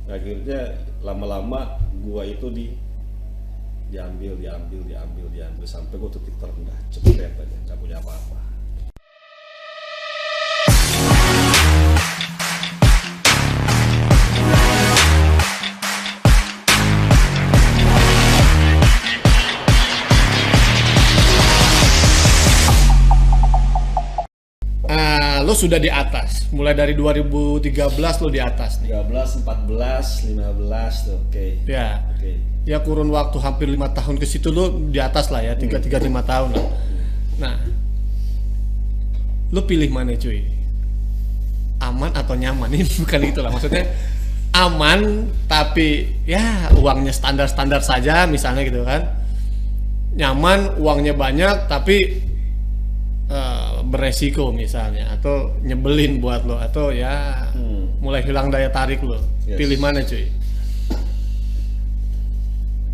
Akhirnya lama-lama gua itu diambil sampai gua titik terendah, cepet aja, nggak punya apa-apa. Lo sudah di atas, mulai dari 2013 lo di atas nih. 13, 14, 15 tuh, oke. Ya, Oke. ya kurun waktu hampir 5 tahun ke situ lo di atas lah ya, 3-5 tahun lah. Nah, lo pilih mana cuy? Aman atau nyaman? Ini bukan itu lah, maksudnya aman tapi ya uangnya standar-standar saja misalnya gitu kan. Nyaman, uangnya banyak tapi beresiko misalnya, atau nyebelin buat lo, atau ya mulai hilang daya tarik lo. Yes. Pilih mana cuy?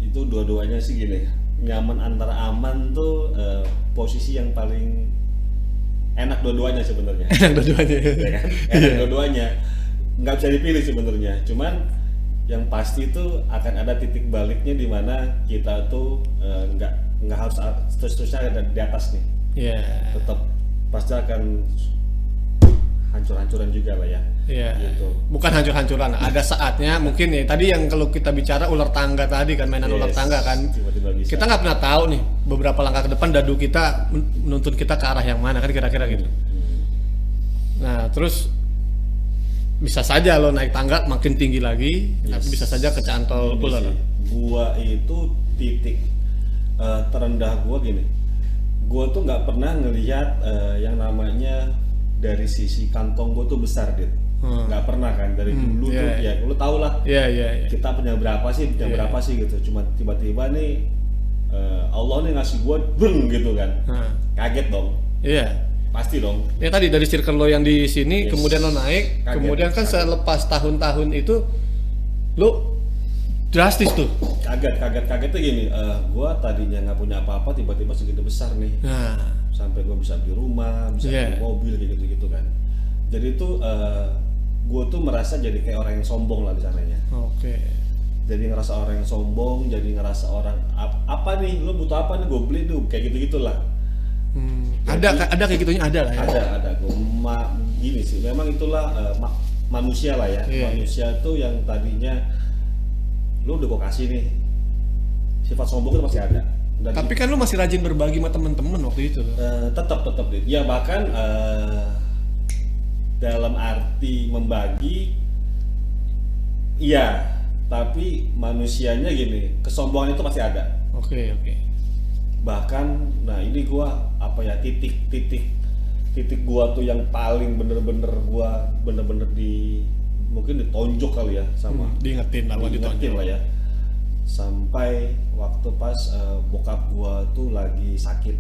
Itu dua-duanya sih gini, nyaman antara aman tuh posisi yang paling enak dua-duanya sebenarnya. Enak dua-duanya. Ya kan? Enak dua-duanya, nggak bisa dipilih sebenarnya. Cuman yang pasti tuh akan ada titik baliknya di mana kita tuh nggak harus terus-terusnya ada di atas nih. Iya. Tetap pasti akan hancur-hancuran juga lah ya. Iya. Gitu. Bukan hancur-hancuran. Ada saatnya mungkin ya. Tadi yang kalau kita bicara ular tangga tadi kan, mainan ular Yes, tangga kan. tiba-tiba bisa. Kita nggak pernah tahu nih beberapa langkah ke depan dadu kita menuntun kita ke arah yang mana kan, kira-kira gitu. Nah terus bisa saja lo naik tangga makin tinggi lagi, tapi bisa saja kecantol Gini ular. sih, gua itu titik terendah gua gini. Gua tuh nggak pernah ngelihat yang namanya dari sisi kantong gua tuh besar, Dit. Nggak pernah kan dari dulu tuh, ya lu tau lah. Iya. Kita punya berapa sih, berapa sih gitu. Cuma tiba-tiba nih Allah nih ngasih gua breng gitu kan. Kaget dong. Iya. Pasti dong. Ya tadi dari circle lo yang di sini, Yes. kemudian lo naik, Kaget, kemudian kan kaget. selepas tahun-tahun itu lo drastis tuh. Kaget tuh gini. Gua tadinya nggak punya apa-apa, tiba-tiba segitu besar nih. Nah, Sampai gua bisa beli rumah, bisa Yeah. beli mobil kayak gitu-gitu kan. Jadi tuh gua tuh merasa jadi kayak orang yang sombong lah di sananya. oke. Jadi ngerasa orang yang sombong, jadi ngerasa orang apa nih, lu butuh apa nih, gue beli tuh, kayak gitu-gitulah. Ada kayak gitunya, ada lah ya. Ada gini sih, memang itulah manusia lah ya. Iya. Manusia tuh yang tadinya lu udah gue kasih nih, sifat sombong itu masih ada. Dan Tapi kan lu masih rajin berbagi sama temen-temen waktu itu. tetap Dit. Ya bahkan dalam arti membagi, iya, tapi manusianya gini, kesombongan itu masih ada. Oke. Bahkan nah ini gua apa ya, titik gua tuh yang paling bener-bener mungkin ditonjok kali ya sama Diingetin lah, diingetin ditonjok. lah ya, sampai waktu pas bokap gua tuh lagi sakit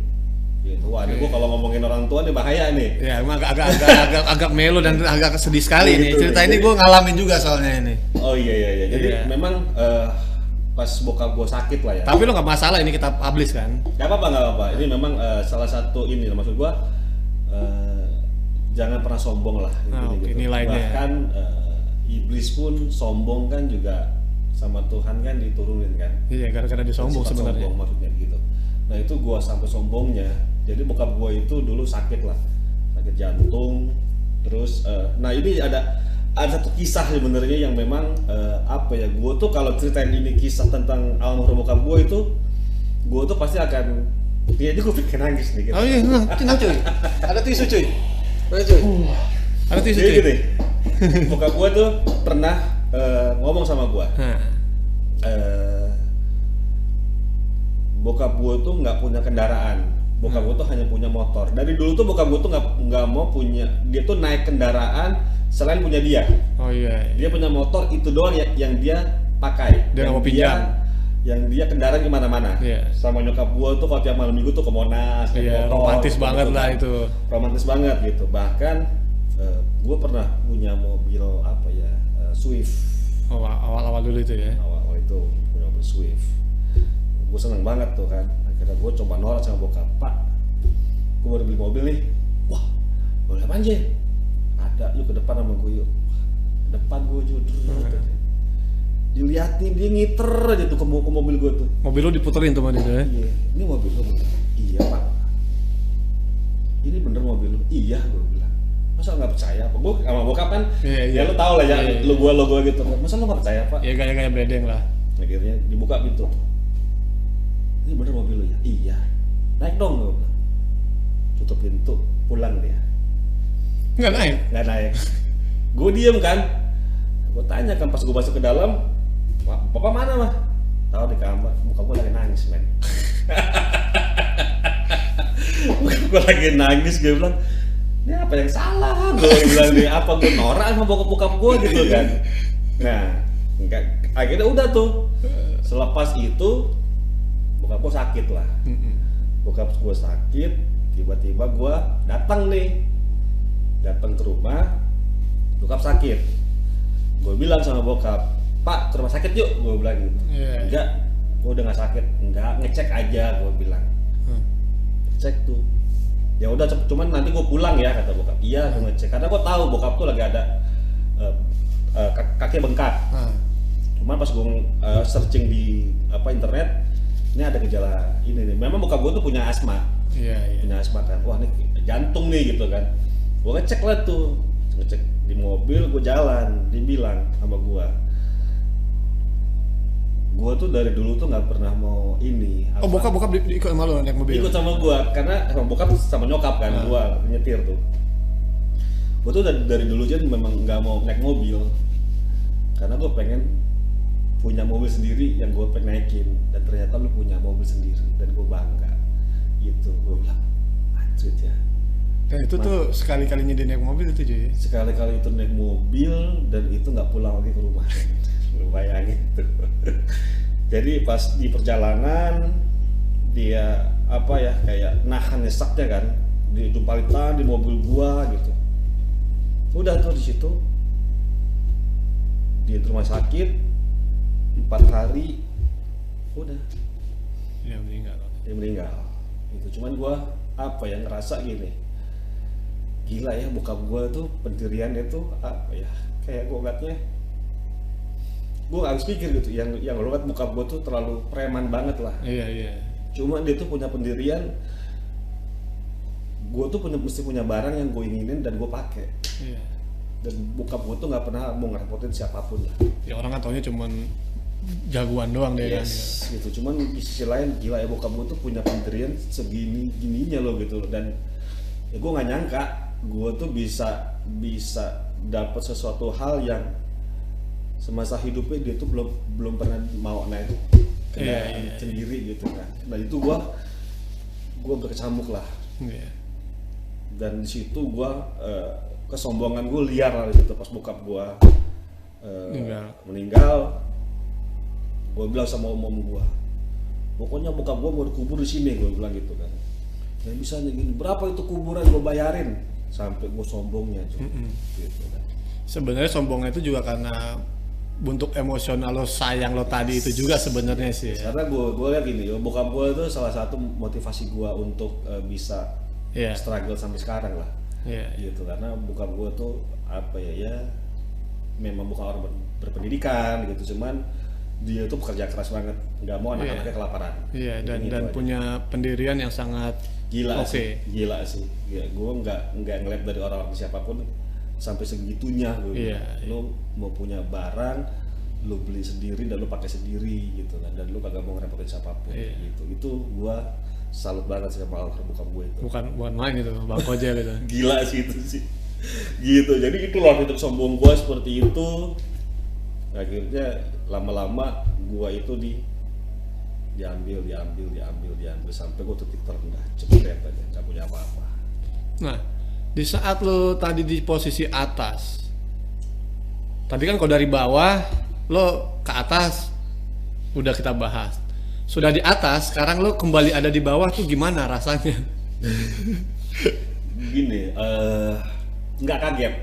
gitu. Wah, ini gua kalau ngomongin orang tua nih bahaya nih. Ya, emang agak melo dan agak sedih sekali nih. Gitu, Cerita jadi- ini gue ngalamin juga soalnya ini. Oh iya. Jadi Iya. memang pas bokap gua sakit lah ya. Tapi lo nggak masalah ini kita publish kan? Gak apa-apa. Ini memang salah satu ini, maksud gua jangan pernah sombong lah. Intinya oke, nilainya. Bahkan iblis pun sombong kan juga sama Tuhan kan diturunin kan. Iya, gara-gara dia sombong Sifat sebenarnya. Sombong maksudnya gitu. Nah itu gua sampai sombongnya. Jadi bokap gua itu dulu sakit lah, sakit jantung. Terus, nah ini ada satu kisah sebenarnya yang memang apa ya, gua tuh kalau ceritain ini kisah tentang almarhum bokap gua itu, gua tuh pasti akan, ya ini gua pengen nangis nih. Gitu. Oh iya, nah cuy. Ada tisu cuy. Ada cuy. Ada tisu Jadi cuy. gini, bokap gua tuh pernah ngomong sama gua. Nah, Bokap gue tuh nggak punya kendaraan, bokap gue tuh hanya punya motor. Dari dulu tuh bokap gue tuh nggak mau punya, dia tuh naik kendaraan selain punya dia. oh iya. Dia punya motor itu doang yang dia pakai. Dia nggak mau pinjam. Yang dia kendaraan kemana-mana. Iya. Sama nyokap gue tuh kalau tiap malam minggu tuh ke Monas, naik Iya, motor, romantis gitu, banget gitu lah kan. itu. Romantis banget gitu. Bahkan gue pernah punya mobil apa ya, Swift. Awal-awal dulu itu ya. Awal itu punya mobil Swift. Gue seneng banget tuh kan. Akhirnya gue coba nolak sama bokap, Pak, gue baru beli mobil nih. Wah, boleh apa aja? Ada, yuk ke depan sama gue yuk. Depan gue jujur. diliatin, dia ngiter aja tuh ke mobil gue tuh. Mobil lu diputerin tuh man itu ya. Iya, ini mobil lo bener. Iya pak, ini bener mobil lo. Iya gue bilang. Masa nggak percaya apa? Gue sama bokap kan, ya lo tau lah ya, lo gue gitu. Masa lo nggak percaya pak? Ya gaya-gaya bedeng lah. Akhirnya dibuka pintu. Ini bener mobil lo ya? Iya. Naik dong gue bilang. Tutup pintu, pulang dia. Nggak naik. Nggak naik. Gue diem kan. Gue tanya kan pas gue masuk ke dalam, Bapak mana mah? Tahu di kamar, muka gue lagi nangis men. Muka gue lagi nangis, gue bilang, ini apa yang salah? Gue bilang nih, apa gue norak sama bokap gue gitu kan? Nah, akhirnya udah tuh. Selepas itu, bokap gue sakit lah. Bokap gue sakit, tiba-tiba gue datang ke rumah, bokap sakit. Gue bilang sama bokap, Pak ke rumah sakit yuk, gue bilang gitu. Enggak, gue udah nggak sakit, enggak, ngecek aja, gue bilang. Cek tuh, ya udah cuman nanti gue pulang ya, kata bokap. Iya, gue ngecek karena gue tahu bokap tuh lagi ada kaki bengkak. Cuman pas gue searching di internet, ini ada gejala ini nih. Memang bokap gue tuh punya asma, punya asma kan. Wah ini jantung nih gitu kan. Gue ngecek lah tuh, ngecek di mobil, gue jalan, dibilang sama gue tuh dari dulu tuh nggak pernah mau ini. Oh bokap ikut sama lo naik mobil? Ikut sama gue, karena emang bokap sama nyokap kan, gue nyetir tuh. Gue tuh dari dulu aja memang nggak mau naik mobil, karena gue pengen punya mobil sendiri yang gue pengen naikin. Dan ternyata lu punya mobil sendiri dan gue bangga. Gitu, gue bilang, anjir ya. Dan itu tuh sekali-kalinya dia naik mobil itu cuy? Sekali-kali itu naik mobil dan itu nggak pulang lagi ke rumah. Lu bayangin tuh. Jadi pas di perjalanan dia kayak nahan nyesaknya kan, di jumpalitan di mobil gua gitu. Udah tuh di situ di rumah sakit 4 hari, udah dia meninggal. Itu cuman gua ngerasa gini, gila ya bokap gua tuh pendiriannya tuh kayak gua ngeliatnya, gua habis pikir gitu, yang lo liat bokap gua tuh terlalu preman banget lah. Iya. Cuma dia tuh punya pendirian, gue tuh mesti punya barang yang gue inginin dan gue pakai. Iya. Dan bokap gue tuh nggak pernah mau ngerepotin siapapun lah. Ya orang kan taunya cuman jagoan doang deh kan. Gitu. Cuman di sisi lain gila ya bokap gue tuh punya pendirian gininya loh gitu. Dan ya gue nggak nyangka gue tuh bisa dapat sesuatu hal yang semasa hidupnya dia tuh belum pernah mau naik kendaraan sendiri gitu kan. Nah itu gue berkecamuk lah. Dan di situ gue kesombongan gue liar lah gitu. Pas bokap gue meninggal, gue bilang sama om gue, pokoknya bokap gue mau dikubur di sini, gue bilang gitu kan. Ya bisa gini, berapa itu kuburan gue bayarin, sampai gue sombongnya gitu kan. Sebenarnya sombongnya itu juga karena bentuk emosional lo, sayang lo tadi itu juga sebenarnya sih. Karena gue lihat gini, bokap gue itu salah satu motivasi gue untuk bisa struggle sampai sekarang lah. Gitu, karena bokap gue tuh memang bukan orang berpendidikan gitu, cuman dia tuh pekerja keras banget, nggak mau anak-anaknya kelaparan. Dan punya pendirian yang sangat gila sih. Ya, gue nggak ngeliat dari orang siapapun sampai segitunya gue. Lo mau punya barang, lo beli sendiri dan lo pakai sendiri gitu kan, dan lo kagak mau ngerepotin siapapun gitu. Itu gue salut banget sih sama bokap gue itu. Bukan main gitu, Bang Koja gitu. Gila sih itu sih. Gitu. Jadi itulah titik sombong gue seperti itu. Akhirnya lama-lama gue itu diambil sampai gue titik terendah, cepet aja, nggak punya apa-apa. Nah, di saat lo tadi di posisi atas, tadi kan kalau dari bawah lo ke atas udah kita bahas, sudah di atas, sekarang lo kembali ada di bawah tuh gimana rasanya? Gini, nggak kaget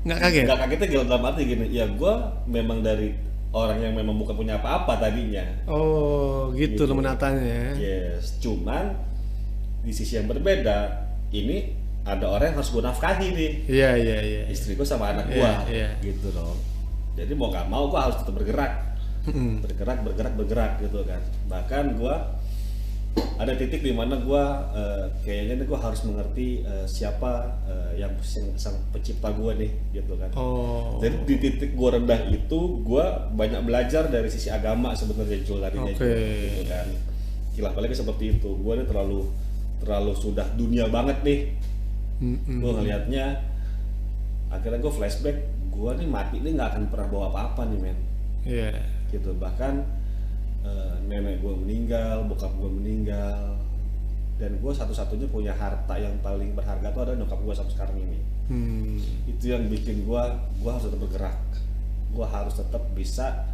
kagetnya dalam arti gini, ya gue memang dari orang yang memang bukan punya apa-apa tadinya. Oh gitu lo menatanya. Yes, cuman di sisi yang berbeda ini ada orang yang harus gue nafkahi nih. Iya. Istriku sama anak gue, gitu dong. Jadi mau nggak mau gue harus tetap bergerak. bergerak gitu kan. Bahkan gue ada titik di mana gue kayaknya gue harus mengerti siapa yang sang pencipta gue nih gitu kan. Jadi di titik gue rendah itu gue banyak belajar dari sisi agama sebenarnya Jul tadinya gitu kan. Gila, apalagi seperti itu gue nih terlalu sudah dunia banget nih. Gue ngelihatnya akhirnya gue flashback, gue nih mati nih nggak akan pernah bawa apa-apa nih men. Gitu. Bahkan nenek gue meninggal, bokap gue meninggal, dan gue satu-satunya punya harta yang paling berharga itu ada nyokap gue sampai sekarang ini. Itu yang bikin gue harus tetap bergerak, gue harus tetap bisa,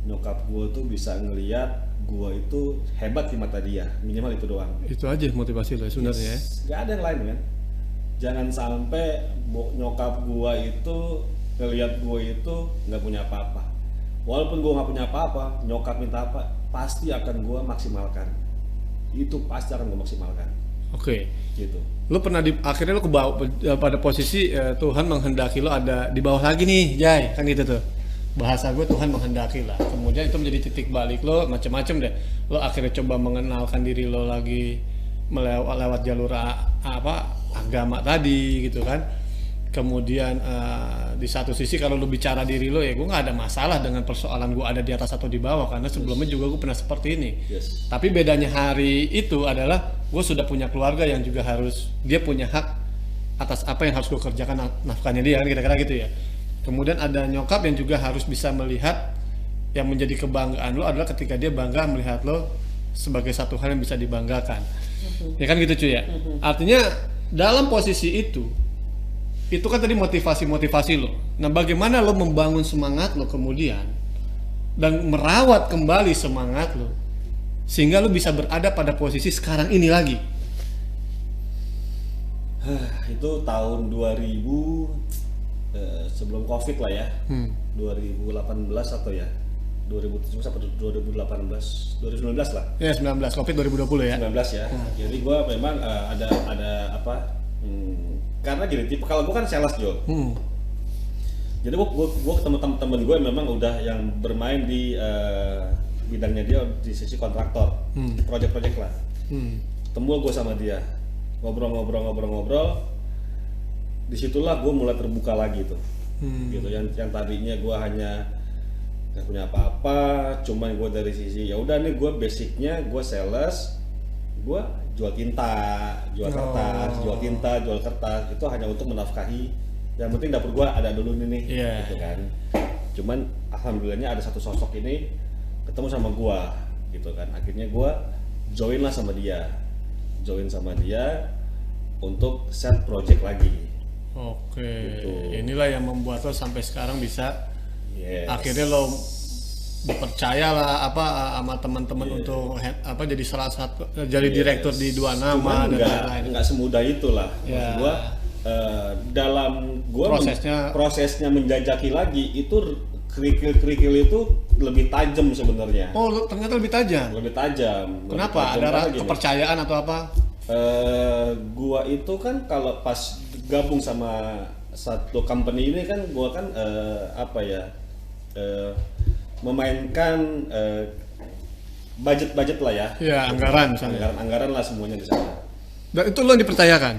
nyokap gue tuh bisa ngelihat gue itu hebat di mata dia, minimal itu doang. Itu aja motivasi lo sebenarnya. Gak ada yang lain kan. Jangan sampai nyokap gue itu ngelihat gue itu nggak punya apa-apa. Walaupun gue nggak punya apa-apa, nyokap minta apa, pasti akan gue maksimalkan. Itu pasti akan gue maksimalkan. Gitu. Lo pernah akhirnya lo pada posisi Tuhan menghendaki lo ada di bawah lagi nih, Jay, kan gitu tuh. Bahasa gue Tuhan menghendaki lah. Kemudian itu menjadi titik balik lo, macem-macem deh. Lo akhirnya coba mengenalkan diri lo lagi lewat jalur agama tadi, gitu kan. Kemudian di satu sisi kalau lu bicara diri lo, ya gue nggak ada masalah dengan persoalan gue ada di atas atau di bawah, karena sebelumnya juga gue pernah seperti ini. Tapi bedanya hari itu adalah gue sudah punya keluarga yang juga harus, dia punya hak atas apa yang harus gue kerjakan, nafkahnya dia kan, kira-kira gitu ya. Kemudian ada nyokap yang juga harus bisa melihat, yang menjadi kebanggaan lo adalah ketika dia bangga melihat lo sebagai satu hal yang bisa dibanggakan. Ya kan gitu cuy ya. Artinya dalam posisi itu kan tadi motivasi lo. Nah, bagaimana lo membangun semangat lo kemudian dan merawat kembali semangat lo sehingga lo bisa berada pada posisi sekarang ini lagi? Itu tahun 2000 sebelum Covid lah ya. 2018 atau ya 2017 atau 2018, 2019 lah. Ya 19, Covid 2020 ya. 19 ya. Jadi gua memang ada apa? Karena gini, tipe kalau gue kan sales Jo. Jadi gue ketemu temen gue memang udah yang bermain di bidangnya dia di sisi kontraktor, project-project lah. Ketemu gue sama dia, ngobrol. Disitulah gue mulai terbuka lagi tuh. Gitu. Yang tadinya gue hanya nggak punya apa-apa, cuman gue dari sisi ya udah nih gue basicnya gue sales, gue jual tinta, jual kertas, itu hanya untuk menafkahi. Yang penting dapur gua ada dulu nih, gitu kan. Cuman alhamdulillahnya ada satu sosok ini ketemu sama gua, gitu kan. Akhirnya gua join sama dia untuk set project lagi. Gitu. Inilah yang membuat lo sampai sekarang bisa akhirnya lo dipercaya lah sama teman-teman untuk jadi salah satu jadi direktur di dua nama dan lain-lain. Nggak semudah itulah. Maksud gua dalam gua prosesnya menjajaki lagi itu kerikil itu lebih tajam sebenarnya. Oh, ternyata lebih tajam. Kenapa? Ada kepercayaan atau apa? Gua itu kan kalau pas gabung sama satu company ini kan gua kan memainkan budget lah ya. Ya, anggaran misalnya. Anggaran lah semuanya di sana. Dan itu lo yang dipercayakan?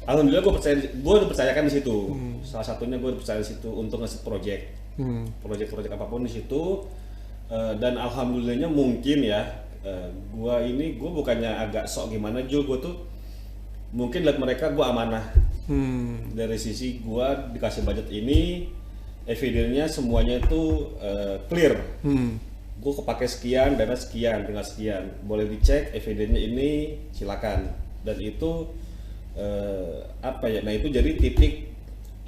Alhamdulillah gue dipercayakan di situ. Salah satunya gue dipercaya di situ untuk ngasih project apapun di situ. Dan alhamdulillahnya mungkin ya, gue bukannya agak sok gimana Jo, gue tuh mungkin lihat mereka gue amanah. Dari sisi gue dikasih budget ini, evidennya semuanya itu clear. Gue kepake sekian, dana sekian, tinggal sekian, boleh dicek evidennya ini, silakan. Dan itu nah itu jadi titik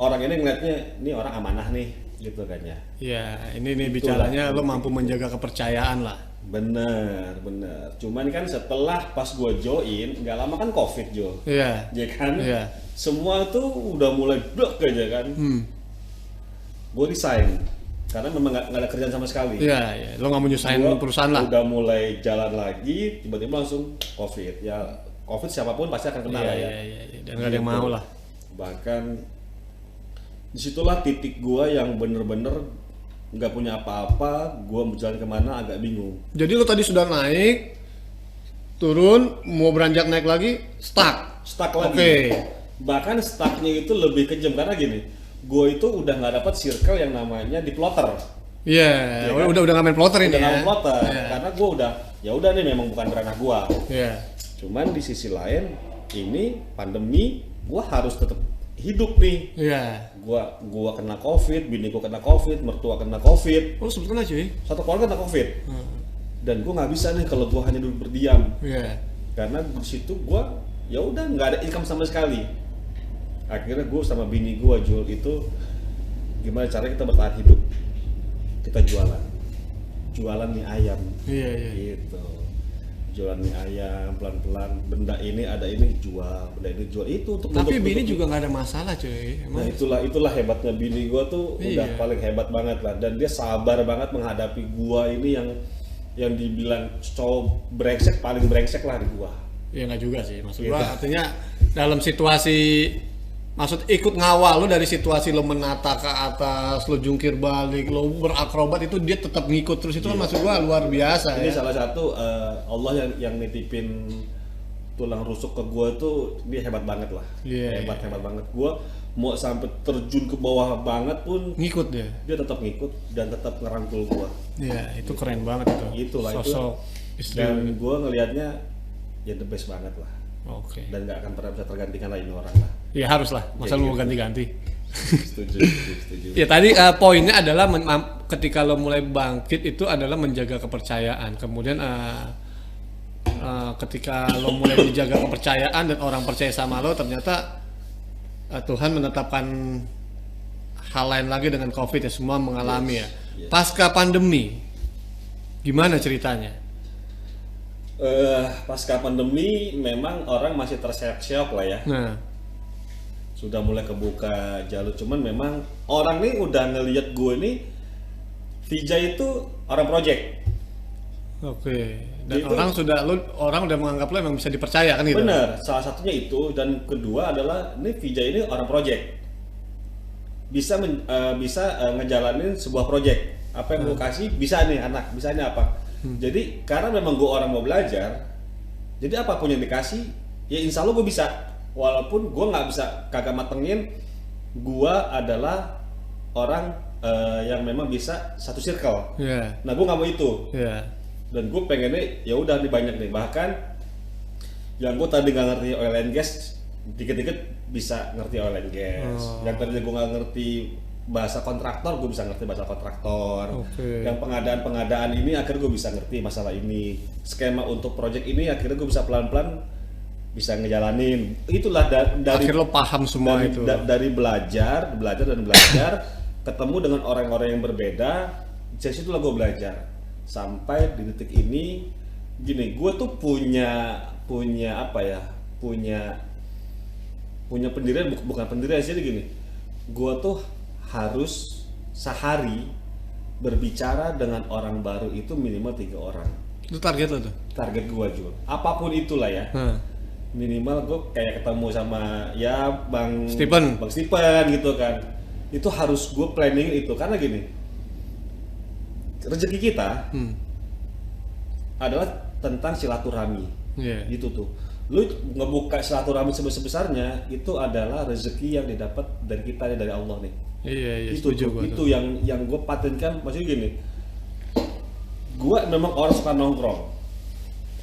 orang ini ngeliatnya ini orang amanah nih, gitu kan ya. Ya, ini bicaranya lo mampu menjaga kepercayaan lah. Bener. Cuman kan setelah pas gue join, nggak lama kan Covid Jo. Iya. Ya kan. Iya. Semua tuh udah mulai blok aja kan. Gue resign karena memang nggak ada kerjaan sama sekali. Iya. Lo nggak mau nyusahin perusahaan lah. Udah mulai jalan lagi, tiba-tiba langsung Covid. Ya Covid siapapun pasti akan kena ya. Iya. Dan nggak ada yang mau lah. Bahkan disitulah titik gue yang bener-bener nggak punya apa-apa, gue mau jalan kemana agak bingung. Jadi lo tadi sudah naik, turun, mau beranjak naik lagi, stuck. Stuck lagi. Oke. Bahkan stucknya itu lebih kejam karena gini, gue itu udah nggak dapat circle yang namanya di plotter. Iya, Iya kan? udah nggak main plotter ini Udah ya. nggak main plotter, Iya. karena gue udah ya udah nih memang bukan ranah gue. Iya. Cuman di sisi lain ini pandemi, gue harus tetap hidup nih. Iya. Gua kena covid, bini gua kena covid, mertua kena covid, Oh sebetulnya cuy. satu keluarga kena covid. Dan gua nggak bisa nih kalau gua hanya duduk berdiam, Iya. karena di situ gua ya udah nggak ada income sama sekali. Akhirnya gua sama bini gua jual itu, gimana cara kita bertahan hidup? Kita jualan mie ayam, Iya. gitu. Jualan mie ayam pelan-pelan, benda ini ada ini jual, benda ini jual, itu untuk Tapi nutup- bini nutupi. juga nggak ada masalah cuy. Nah itulah hebatnya bini gua tuh udah Iya. paling hebat banget lah, dan dia sabar banget menghadapi gua ini yang dibilang cowok brengsek, paling brengsek lah di gua. Ya nggak juga sih, maksud Gitu. gua artinya dalam situasi, maksud ikut ngawal lo dari situasi lo menata ke atas, lo jungkir balik, lo berakrobat, itu dia tetap ngikut terus, itu kan maksud gua luar biasa Ini ya. salah satu Allah yang nitipin tulang rusuk ke gua tuh, dia hebat banget lah. Iya, Hebat banget. Gua mau sampai terjun ke bawah banget pun Ngikut dia. dia tetap ngikut dan tetap ngerangkul gua. Iya, itu keren banget itu. Itulah Sosok itu. istri. Dan gua ngelihatnya ya the best banget lah. Oke. Dan nggak akan pernah bisa tergantikan lah ini orang lah. Ya harus lah, masa Ya, lo mau gitu. ganti-ganti. Setuju. Ya tadi poinnya adalah ketika lo mulai bangkit itu adalah menjaga kepercayaan. Kemudian ketika lo mulai menjaga kepercayaan dan orang percaya sama lo, ternyata Tuhan menetapkan hal lain lagi dengan COVID ya, semua mengalami ya. Yes. Pasca pandemi, gimana ceritanya? Pasca pandemi memang orang masih terseok-seok lah ya. Nah, Sudah mulai kebuka jalur, cuman memang orang nih udah ngelihat gue nih Vijay itu orang project. oke. Dan Itu- orang udah menganggap lo emang bisa dipercaya kan gitu. Bener, salah satunya itu, dan kedua adalah ini Vijay ini orang project. Bisa ngejalanin sebuah project. Apa yang gue kasih bisa nih anak, bisa nih apa. Jadi karena memang gue orang mau belajar, jadi apapun yang dikasih, ya insya Allah gue bisa. Walaupun gue nggak bisa kagak matengin, gue adalah orang yang memang bisa satu circle. Iya. Nah gue nggak mau itu. Iya. Dan gue pengennya ya udah nih banyak nih, bahkan yang gue tadi nggak ngerti oil and gas dikit-dikit bisa ngerti oil and gas. Yang tadinya gue nggak ngerti bahasa kontraktor, gue bisa ngerti bahasa kontraktor. Oke. Yang pengadaan ini akhirnya gue bisa ngerti masalah ini. Skema untuk project ini akhirnya gue bisa pelan-pelan bisa ngejalanin. Itulah dari Akhirnya lo paham semua dari, itu. dari belajar, ketemu dengan orang-orang yang berbeda, dari situlah gue belajar. Sampai di detik ini, gini, gue tuh punya apa ya, punya pendirian, bukan pendirian sih, gini, gue tuh harus sehari berbicara dengan orang baru itu minimal 3 orang. Itu target lo tuh. Target gue Jul, apapun itulah ya. Minimal gue kayak ketemu sama ya Bang Stephen gitu kan, itu harus gue planning itu, karena gini, rezeki kita adalah tentang silaturahmi. Iya. Gitu tuh, lu ngebuka silaturahmi sebesar-besarnya itu adalah rezeki yang didapat dari kita, dari Allah nih. Iya, Itu setuju tuh, gua itu tuh. yang gue patenkan. Maksudnya gini, gue memang orang suka nongkrong,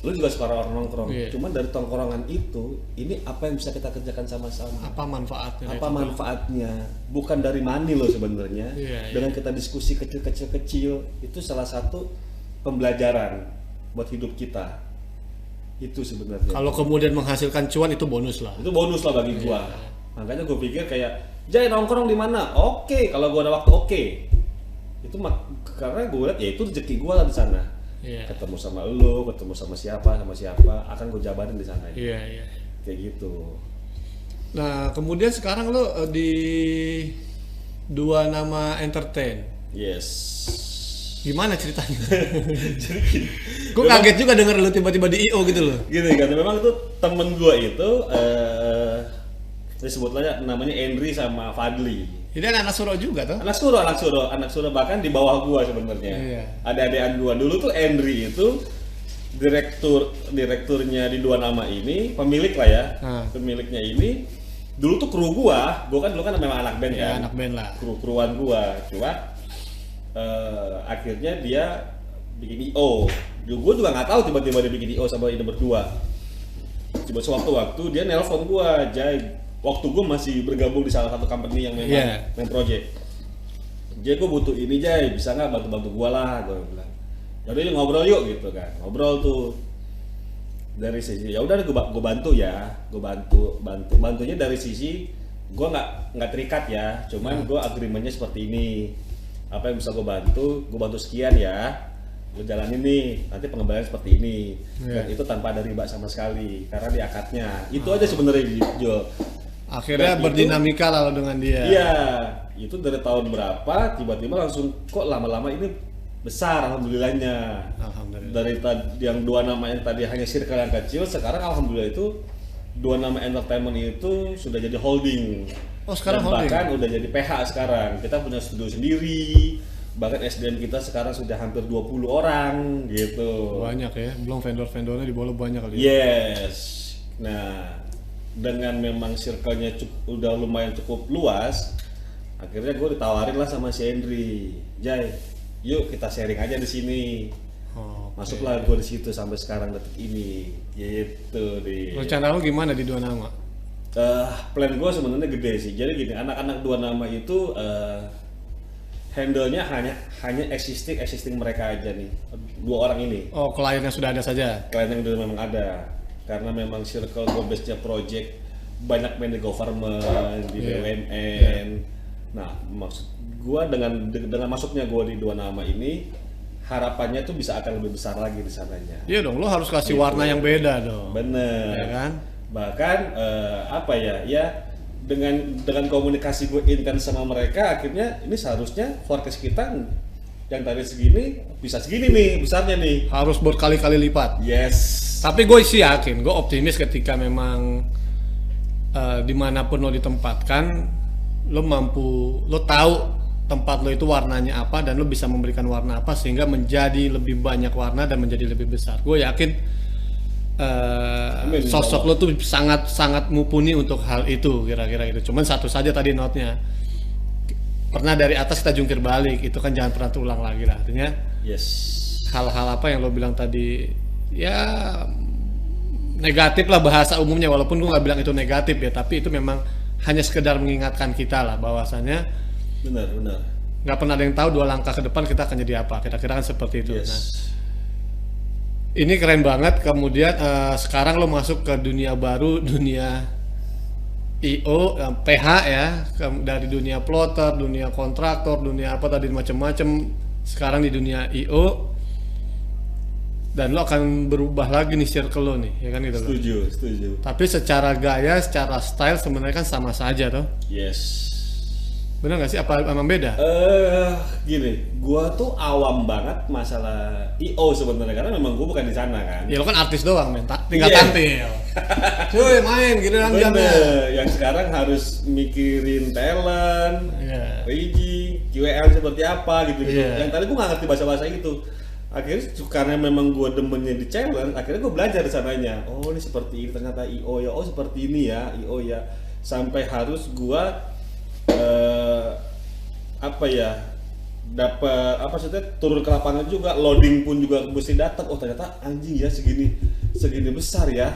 lu juga suka orang nongkrong. Iya. Cuman dari tongkrongan itu, ini apa yang bisa kita kerjakan sama-sama? Apa manfaatnya? Apa itu? manfaatnya? Bukan dari money loh sebenarnya. Iya, Dengan kita diskusi kecil-kecil itu salah satu pembelajaran buat hidup kita. Itu sebenarnya. Kalau kemudian menghasilkan cuan itu bonus lah. Itu bonus lah bagi gua. Iya. Makanya gua pikir kayak, Jay nongkrong di mana? Oke, kalau gua ada waktu oke. Itu karena gua lihat ya itu rezeki gua lah di sana. Iya. Ketemu sama lu, ketemu sama siapa, akan gua jabarin di sana. Iya. Kayak gitu. Nah, kemudian sekarang lo di Dua Nama Entertain. Yes. Gimana ceritanya? Jadi gini, Gue kaget juga denger lo tiba-tiba di IO gitu loh. gini kan, memang tuh temen gua itu disebut aja namanya Henry sama Fadli. Jadi anak Suro juga tuh. Anak Suro bahkan di bawah gua sebenarnya. Iya. Adik-adikan gua dulu tuh Andri itu direkturnya di Dua Nama ini, pemilik lah ya. Pemiliknya ini dulu tuh kru gua kan dulu kan memang anak band Ya, kan. anak band lah. Kruan gua. Cuma akhirnya dia bikin IO. Gua juga nggak tahu tiba-tiba dia bikin IO sama ini berdua. Coba sewaktu-waktu dia nelpon gua, Jai. Waktu gua masih bergabung di salah satu company yang memang main project. Jai, gua butuh ini Jai, bisa nggak bantu-bantu gua lah, gua bilang. Yaudah yuk ngobrol yuk gitu kan. Ngobrol tuh dari sisi ya udah gua bantu ya. Bantunya dari sisi gua nggak terikat ya. Cuman gua agreementnya seperti ini. Apa yang bisa gua bantu sekian ya. Lu jalanin nih, nanti pengembalian seperti ini. Dan itu tanpa ada riba sama sekali karena di akadnya. Itu aja sebenarnya Jul. Akhirnya Dan berdinamika lalu dengan dia. Iya, itu dari tahun berapa tiba-tiba langsung kok lama-lama ini besar alhamdulillahnya. Alhamdulillah. Dari yang Dua Nama yang tadi hanya circle yang kecil, sekarang alhamdulillah itu Dua Nama Entertainment itu sudah jadi holding. Oh, sekarang dan holding. bahkan udah jadi PH sekarang. Kita punya studio sendiri. Bahkan SDM kita sekarang sudah hampir 20 orang gitu. Banyak ya, belum vendor-vendornya di bawah banyak kali ya. Yes. Nah, dengan memang circle-nya udah lumayan cukup luas, akhirnya gue ditawarin lah sama si Henry, Jai, yuk kita sharing aja di sini. Masuklah gue di situ sampai sekarang detik ini, gitu deh. Rencana lu gimana di Dua Nama? Plan gue sebenarnya gede sih. Jadi gini, anak-anak Dua Nama itu handle-nya hanya existing mereka aja nih, dua orang ini. Oh, kliennya sudah ada saja. Klien yang dulu memang ada, karena memang circle gue base-nya project banyak main di government, di BUMN. Nah, maksud gue dengan masuknya gue di Dua Nama ini, harapannya tuh bisa akan lebih besar lagi di sananya. Iya dong, lo harus kasih warna yang beda dong. Bener. Ya kan? Bahkan apa ya dengan komunikasi gue intens sama mereka, akhirnya ini seharusnya forecast kita yang tadi segini bisa segini nih besarnya nih. Harus berkali-kali lipat. Yes. Tapi gue sih yakin, gue optimis ketika memang dimanapun lo ditempatkan, lo tahu tempat lo itu warnanya apa dan lo bisa memberikan warna apa sehingga menjadi lebih banyak warna dan menjadi lebih besar. Gue yakin sosok lo tuh sangat mumpuni untuk hal itu, kira-kira gitu. Cuman satu saja tadi note-nya, pernah dari atas kita jungkir balik, itu kan jangan pernah terulang lagi lah. Artinya yes, hal-hal apa yang lo bilang tadi ya negatif lah bahasa umumnya, walaupun gue nggak bilang itu negatif ya, tapi itu memang hanya sekedar mengingatkan kita lah bahwasannya benar nggak pernah ada yang tahu 2 langkah ke depan kita akan jadi apa, kira-kira kan seperti itu. Yes. Nah, ini keren banget. Kemudian sekarang lo masuk ke dunia baru, dunia IO, PH ya, dari dunia plotter, dunia kontraktor, dunia apa tadi macam-macam. Sekarang di dunia IO, dan lo akan berubah lagi nih circle lo nih, ya kan gitu. Setuju. Tapi secara gaya, secara style sebenarnya kan sama saja toh. Yes. Bener nggak sih? Apa emang beda? Gini, gua tuh awam banget masalah IO sebenarnya karena memang gua bukan di sana kan. Ya lo kan artis doang, men. Tinggal tampil. Cuy, main gitu kan jamnya. Yang sekarang harus mikirin talent, rigging, QL seperti apa gitu. Yang tadi gua nggak ngerti bahasa itu. Akhirnya karena memang gua demennya di challenge, akhirnya gua belajar di sananya. Oh, ini seperti ini ternyata IO ya. Oh, seperti ini ya IO ya. Sampai harus gua dapat turun ke lapangan juga, loading pun juga mesti datang. Oh ternyata anjing ya segini besar ya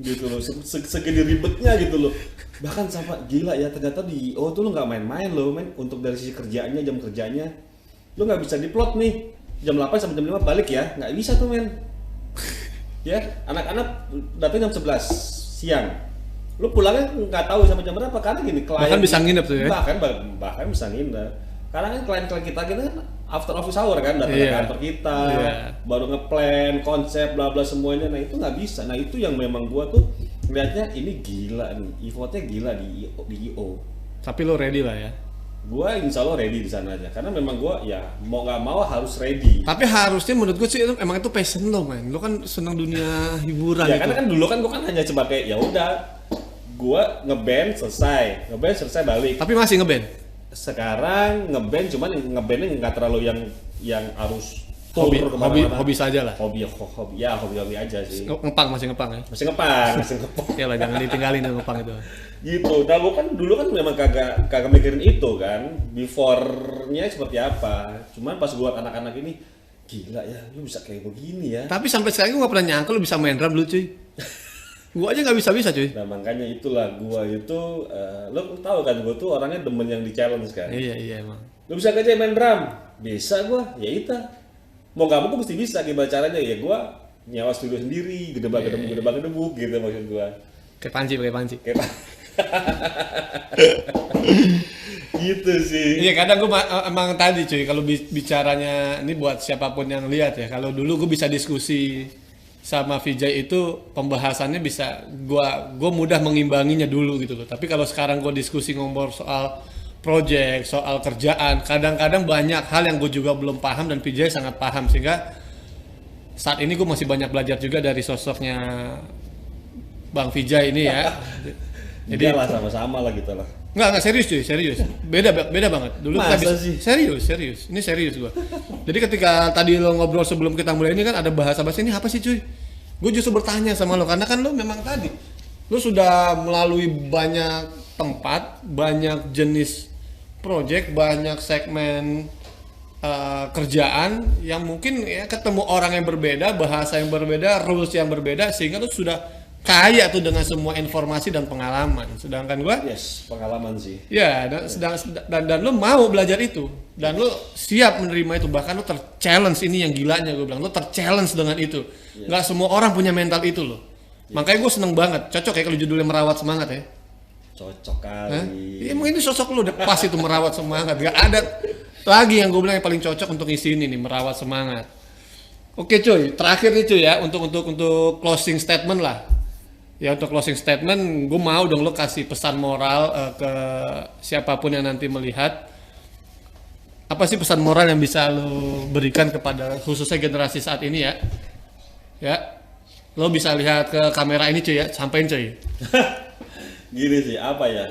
gitu loh, segini ribetnya gitu loh. Bahkan sampai gila ya, ternyata di IO tuh lo nggak main-main loh men. Untuk dari sisi kerjanya, jam kerjanya lo nggak bisa diplot nih jam 8 sampai jam 5 balik ya, nggak bisa tuh men. Ya anak-anak datang jam 11 siang, lu pulangnya nggak tahu sampai jam berapa karena gini klien bahkan bisa nginep tuh ya, bahkan bisa nginep karena kan klien-klien kita kan after office hour kan datang ke kantor kita, baru ngeplan konsep bla bla semuanya. Nah itu nggak bisa. Nah itu yang memang gua tuh lihatnya ini gila nih, effortnya gila di IO. Tapi lo ready lah ya. Gua insya Allah ready di sana aja karena memang gua ya mau nggak mau harus ready. Tapi harusnya menurut gue sih emang itu passion lo men. Lo kan senang dunia hiburan. Ya karena kan dulu kan gua kan hanya sebagai ya udah gua ngeband selesai balik. Tapi masih ngeband? sekarang ngeband, cuman ngebandnya nggak terlalu yang harus tour Hobi kemana-mana. hobi saja lah. Hobi ya hobi aja sih. Masih ngepang ya. Masih ngepang. Ya lah, jangan ditinggalin yang ngepang itu. Gitu. Nah, gua kan dulu kan memang kagak mikirin itu kan. Before-nya seperti apa. Cuman pas gua liat anak-anak ini, gila ya, lu bisa kayak begini ya. Tapi sampai sekarang gue gak pernah nyangka lu bisa main drum lu cuy. Gue aja gak bisa cuy. Nah, makanya itulah gua itu lo tahu kan gua tuh orangnya demen yang di challenge kan. Iya emang. Lu bisa kerja main drum? Bisa gua, ya itu. Mau gak mau gua mesti bisa, gimana caranya ya gua nyawa studio sendiri, gedebak-gedebuk gitu maksud gua. Kayak panci. Kayak gitu sih. Iya kadang gue emang tadi cuy, kalau bicaranya ini buat siapapun yang lihat ya, kalau dulu gue bisa diskusi sama Vijay itu pembahasannya bisa gue mudah mengimbanginya dulu gitu loh. Tapi kalau sekarang gue diskusi ngobrol soal project, soal kerjaan, kadang-kadang banyak hal yang gue juga belum paham dan Vijay sangat paham, sehingga saat ini gue masih banyak belajar juga dari sosoknya Bang Vijay ini ya. Jadi lah sama-sama lah gitu lah. Enggak serius cuy, serius. Beda banget. Dulu Masa kita sih? Serius. Ini serius gua. Jadi ketika tadi lo ngobrol sebelum kita mulai ini kan ada bahasa-bahasa ini apa sih cuy? Gue justru bertanya sama lo karena kan lo memang tadi lo sudah melalui banyak tempat, banyak jenis project, banyak segmen kerjaan yang mungkin ya ketemu orang yang berbeda, bahasa yang berbeda, rules yang berbeda, sehingga lo sudah kaya tuh dengan semua informasi dan pengalaman. Sedangkan gua pengalaman sih. ya dan lo mau belajar itu dan lo siap menerima itu, bahkan lo ter-challenge. Ini yang gilanya gue bilang, lo ter-challenge dengan itu. Nggak semua orang punya mental itu lo. Makanya gue seneng banget, cocok ya kalau judulnya merawat semangat ya. Cocok kali. Iya, emang ini sosok lo udah pas itu, merawat semangat. Gak ada lagi yang gue bilang yang paling cocok untuk isi ini nih, merawat semangat. Oke cuy, terakhir nih cuy ya, untuk closing statement lah. Ya untuk closing statement, gue mau dong lo kasih pesan moral ke siapapun yang nanti melihat. Apa sih pesan moral yang bisa lo berikan kepada khususnya generasi saat ini ya? Ya, lo bisa lihat ke kamera ini cuy ya, sampein cuy. Gini sih, apa ya?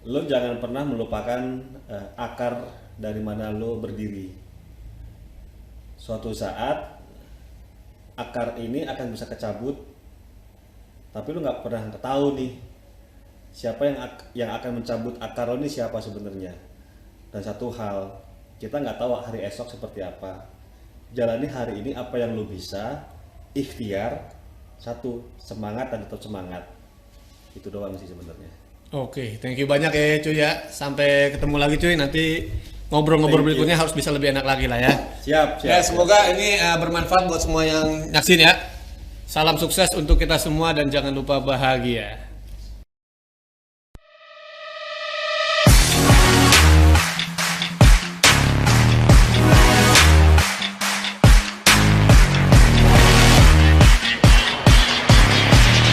Lo jangan pernah melupakan akar dari mana lo berdiri. Suatu saat akar ini akan bisa kecabut, tapi lu nggak pernah tahu nih siapa yang akan mencabut akar lo ini, siapa sebenarnya. Dan satu hal, kita nggak tahu hari esok seperti apa. Jalani hari ini apa yang lu bisa, ikhtiar, satu, semangat dan tetap semangat. Itu doang sih sebenarnya. Oke, thank you banyak ya cuy ya. Sampai ketemu lagi cuy, nanti ngobrol-ngobrol berikutnya harus bisa lebih enak lagi lah ya. Siap. Ya, semoga ini bermanfaat buat semua yang nyaksin ya. Salam sukses untuk kita semua dan jangan lupa bahagia.